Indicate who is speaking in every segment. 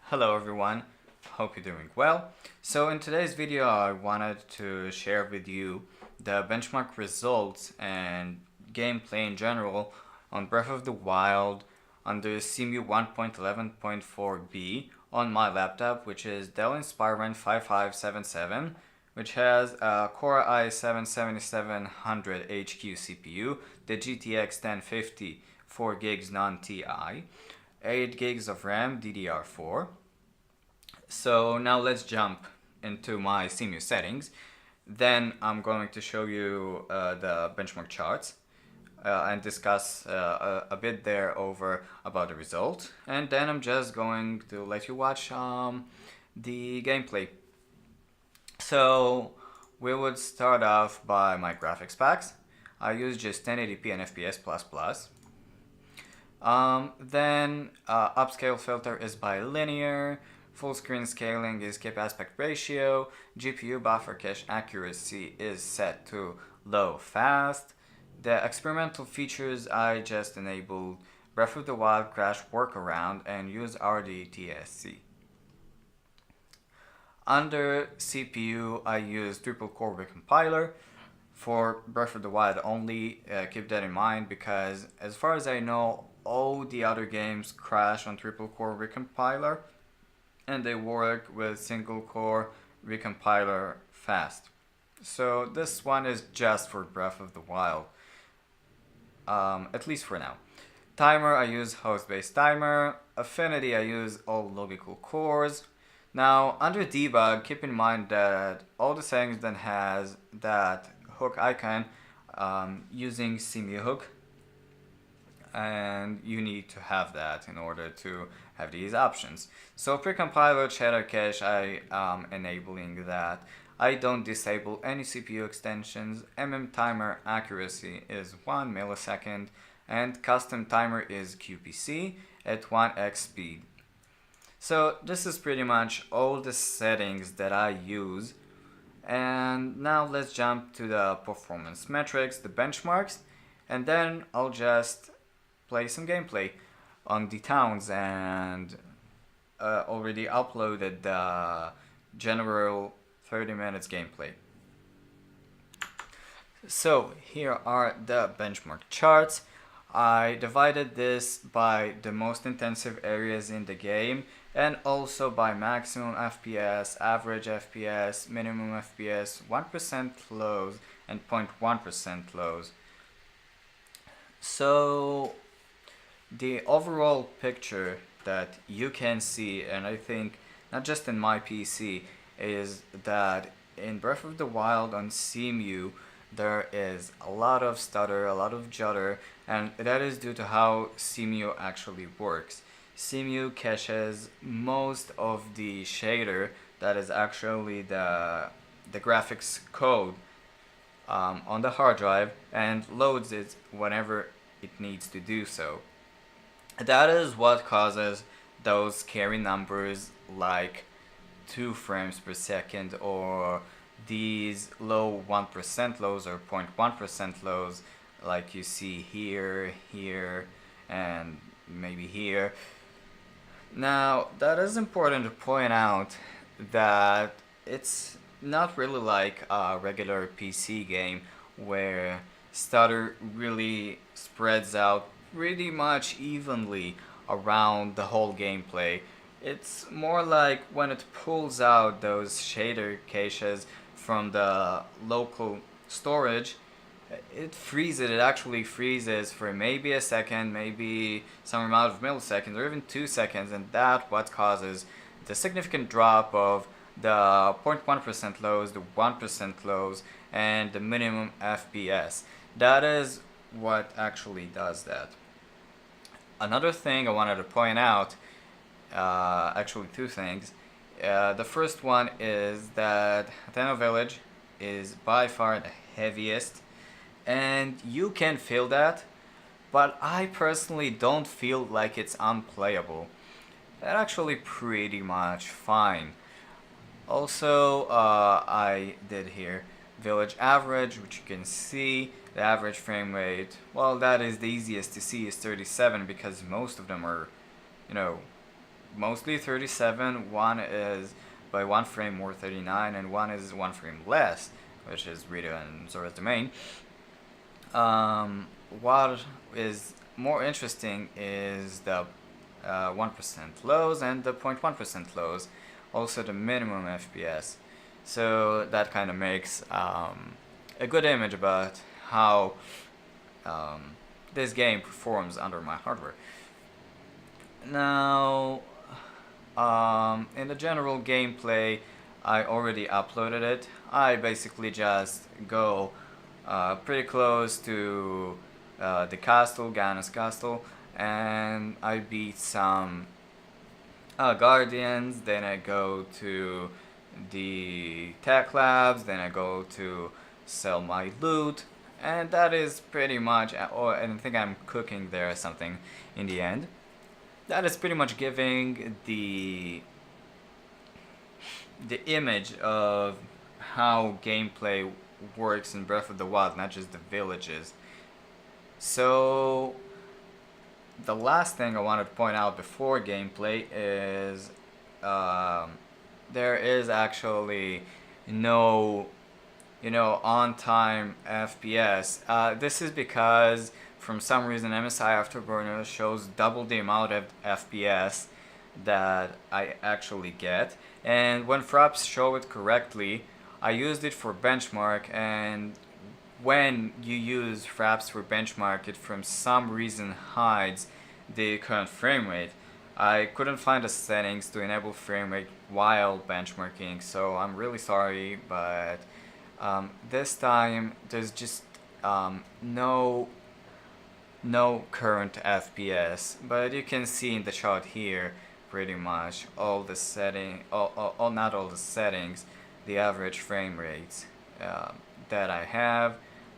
Speaker 1: Hello everyone, hope you're doing well. So in today's video I wanted to share with you the benchmark results and gameplay in general on Breath of the Wild under CEMU 1.11.4b on my laptop, which is Dell Inspiron 5577, which has a Core i7-7700 HQ CPU, the GTX 1050 4 gigs non-TI, 8 gigs of Ram DDR4. So now let's jump into my CEMU settings. Then I'm going to show you the benchmark charts and discuss a bit there over about the result. And then I'm just going to let you watch the gameplay. So we would start off by my graphics packs. I use just 1080p and FPS++. Then upscale filter is bilinear, full screen scaling is keep aspect ratio, GPU buffer cache accuracy is set to low fast. The experimental features I just enabled Breath of the Wild crash workaround and use RDTSC. Under CPU I use triple core Recompiler for Breath of the Wild only. Keep that in mind because as far as I know all the other games crash on triple core Recompiler and they work with single core Recompiler fast. So this one is just for Breath of the Wild, at least for now. Timer I use host-based timer. Affinity I use all logical cores. Now under debug keep in mind that all the settings that has that hook icon using CEMU hook, and you need to have that in order to have these options. So pre-compiler shader cache I am enabling that. I don't disable any CPU extensions. Timer accuracy is 1 millisecond and custom timer is QPC at 1x speed. So this is pretty much all the settings that I use. And now let's jump to the performance metrics, the benchmarks, and then I'll just play some gameplay on the towns and already uploaded the general 30 minutes gameplay. So here are the benchmark charts. I divided this by the most intensive areas in the game and also by maximum FPS, average FPS, minimum FPS, 1% lows and 0.1% lows. So the overall picture that you can see, and I think not just in my PC, is that in Breath of the Wild on CEMU there is a lot of stutter, a lot of judder, and that is due to how CEMU actually works. CEMU caches most of the shader that is actually the graphics code on the hard drive and loads it whenever it needs to do so. That is what causes those scary numbers like 2 frames per second or these low 1% lows or 0.1% lows like you see here, here, and maybe here. Now that is important to point out that it's not really like a regular PC game where stutter really spreads out pretty much evenly around the whole gameplay. It's more like when it pulls out those shader caches from the local storage, it freezes, it actually freezes for maybe a second, maybe some amount of milliseconds or even 2 seconds, and that's what causes the significant drop of the 0.1% lows, the 1% lows, and the minimum FPS. That is what actually does that. Another thing I wanted to point out, actually 2 things. The first one is that Hateno Village is by far the heaviest, and you can feel that, but I personally don't feel like it's unplayable. That's actually pretty much fine. Also, I did here village average, which you can see. The average frame rate, well, that is the easiest to see, is 37 because most of them are, mostly 37. One is by one frame more 39, and one is one frame less, which is Rita and Zora's domain. What is more interesting is the 1% lows and the 0.1% lows, also the minimum FPS. So that kind of makes a good image about how this game performs under my hardware. Now, in the general gameplay, I already uploaded it. I basically just go pretty close to the castle, Gana's castle, and I beat some guardians. Then I go to the tech labs. Then I go to sell my loot, and that is pretty much. Or I think I'm cooking there or something in the end. That is pretty much giving the image of how gameplay works in Breath of the Wild, not just the villages. So the last thing I wanted to point out before gameplay is there is actually no on-time FPS. This is because from some reason MSI Afterburner shows double the amount of FPS that I actually get, and when fraps show it correctly, I used it for benchmark, and when you use fraps for benchmark, it from some reason hides the current frame rate. I couldn't find the settings to enable frame rate while benchmarking, so I'm really sorry, but this time there's just no current FPS, but you can see in the chart here pretty much all the not all the settings, the average frame rates that I have,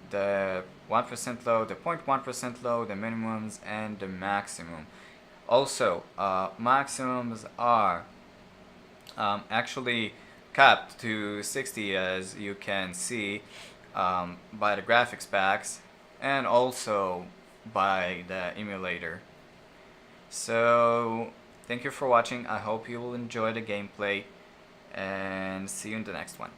Speaker 1: the 1% low, the 0.1% low, the minimums, and the maximum. Also, maximums are actually capped to 60, as you can see by the graphics packs, and also by the emulator. So thank you for watching. I hope you will enjoy the gameplay, and see you in the next one.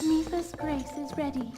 Speaker 2: Neva's grace is ready.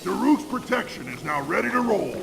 Speaker 3: Daruk's protection is now ready to roll.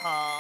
Speaker 4: Huh?